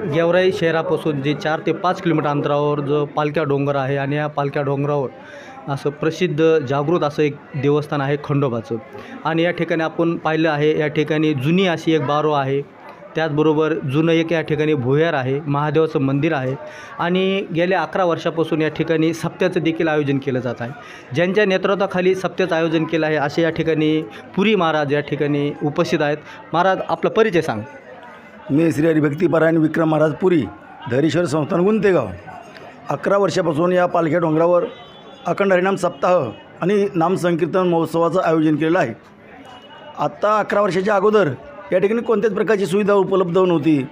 गेवराई शहरापासून जे 4 ते 5 किलोमीटर अंतरावर जो पालख्या डोंगर आहे आणि या पालख्या डोंगरावर असं प्रसिद्ध जागृत असं एक देवस्थान आहे खंडोबाचं. आणि या ठिकाणी आपण पाहिलं आहे, या ठिकाणी जुनी अशी एक बारो आहे, त्याचबरोबर जुनं एक या ठिकाणी भुयार आहे, महादेवाचं मंदिर आहे आणि गेल्या 11 वर्षापासून या ठिकाणी सप्त्याचं देखील आयोजन केलं जात आहे. ज्यांच्या नेतृत्वाखाली सप्त्याचं आयोजन केलं आहे असे या ठिकाणी पुरी महाराज या ठिकाणी उपस्थित आहेत. महाराज, आपला परिचय सांग. मी श्री हरिभक्तीपरायण विक्रम महाराज पुरी, धैर्येश्वर संस्थान गुंतेगाव. 11 वर्षापासून या पालख्या डोंगरावर अखंड हरिनाम सप्ताह आणि नामसंकीर्तन महोत्सवाचं आयोजन केलेलं आहे. आत्ता 11 वर्षाच्या अगोदर या ठिकाणी कोणत्याच प्रकारची सुविधा उपलब्ध नव्हती,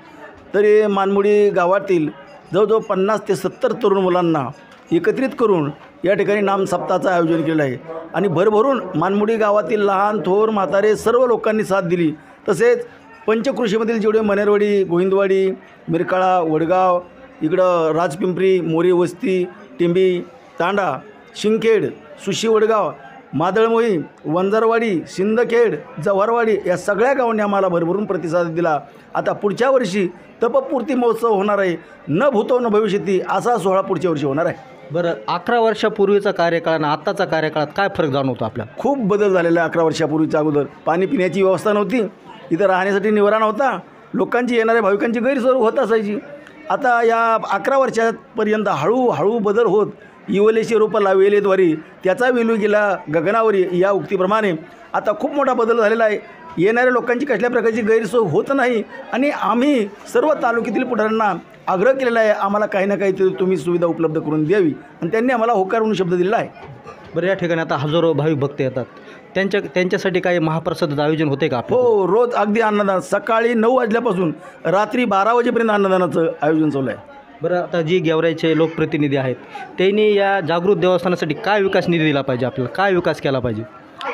तरी मानमुडी गावातील जवळजवळ 50 ते 70 तरुण मुलांना एकत्रित करून या ठिकाणी नाम सप्ताहाचं आयोजन केलं आहे आणि भरभरून मानमुडी गावातील लहान थोर म्हातारे सर्व लोकांनी साथ दिली. तसेच पंचकृषीमधील जेवढे मनेरवाडी, गोविंदवाडी, मिरकाळा, वडगाव, इकडं राजपिंपरी, मोरी वस्ती, टिंबी, तांडा, शिंदखेड, सुशी वडगाव, मादळमोही, वंजारवाडी, सिंदखेड, जव्हारवाडी या सगळ्या गावांनी आम्हाला भरभरून प्रतिसाद दिला. आता पुढच्या वर्षी तपपूर्ती महोत्सव होणार आहे. न भूतो न भविष्यती असा सोहळा पुढच्या वर्षी होणार आहे. बरं, 11 वर्षापूर्वीचा कार्यकाळ आणि आत्ताचा कार्यकाळात काय फरक जाणवतो आपल्याला? खूप बदल झालेला आहे. 11 वर्षापूर्वीच्या अगोदर पाणी पिण्याची व्यवस्था नव्हती, इथं राहण्यासाठी निवारा नव्हता, लोकांची येणाऱ्या भाविकांची गैरसोय होत असायची. आता या 11 वर्षापर्यंत हळूहळू बदल होत इवलेशी रोपं लावेलेद्वारी त्याचा वेलू गेला गगनावरी या उक्तीप्रमाणे आता खूप मोठा बदल झालेला आहे. येणाऱ्या लोकांची कसल्या प्रकारची गैरसोय होत नाही आणि आम्ही सर्व तालुक्यातील पुढाऱ्यांना आग्रह केलेला आहे, आम्हाला काही ना काही तुम्ही सुविधा उपलब्ध करून द्यावी आणि त्यांनी आम्हाला होकार म्हणून शब्द दिलेला आहे. बरं, या ठिकाणी आता हजारो भाविक भक्त येतात, त्यांच्यासाठी काही महाप्रसादाचं आयोजन होते का? हो, रोज अगदी अन्नदान सकाळी 9 वाजल्यापासून रात्री 12 वाजेपर्यंत अन्नदानाचं आयोजन चालू आहे. बरं, आता जी गेवराईचे लोकप्रतिनिधी आहेत त्यांनी या जागृत देवस्थानासाठी काय विकास निधी दिला पाहिजे, आपल्याला काय विकास केला पाहिजे?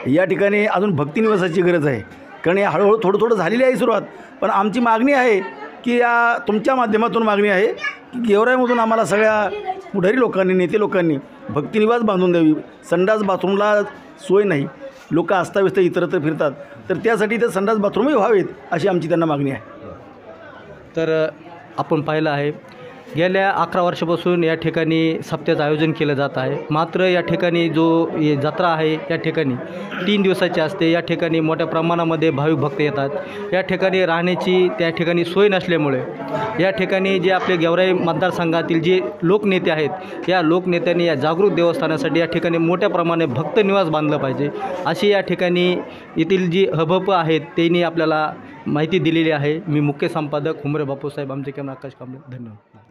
या ठिकाणी अजून भक्तिनिवासाची गरज आहे, कारण या हळूहळू थोडं झालेली आहे सुरुवात. पण आमची मागणी आहे की या तुमच्या माध्यमातून मागणी आहे की गेवराईमधून आम्हाला सगळ्या पुढारी लोकांनी, नेते लोकांनी भक्तिनिवास बांधून द्यावी. संडास बाथरूमला सोय नाही, लोक अस्ताव्यस्त इतरत्र फिरतात, तर त्यासाठी ते संडास बाथरूमही व्हावेत अशी आमची त्यांना मागणी आहे. तर आपण पाहिलं आहे गेल्या 11 वर्षापासून या ठिकाणी सप्त्याचं आयोजन केलं जात आहे. मात्र या ठिकाणी जो जत्रा आहे या ठिकाणी 3 दिवसाची असते. या ठिकाणी मोठ्या प्रमाणामध्ये भाविक भक्त येतात. या ठिकाणी राहण्याची त्या ठिकाणी सोय नसल्यामुळे या ठिकाणी जे आपले गेवराई मतदारसंघातील जे लोकनेते आहेत या लोकनेत्यांनी या जागृत देवस्थानासाठी या ठिकाणी मोठ्या प्रमाणे भक्त निवास बांधलं पाहिजे अशी या ठिकाणी येथील जी हबप आहेत त्यांनी आपल्याला माहिती दिलेली आहे. मी मुख्य संपादक हुमरे बापूसाहेब, आमचे कॅमेरा आकाश कांबळे. धन्यवाद.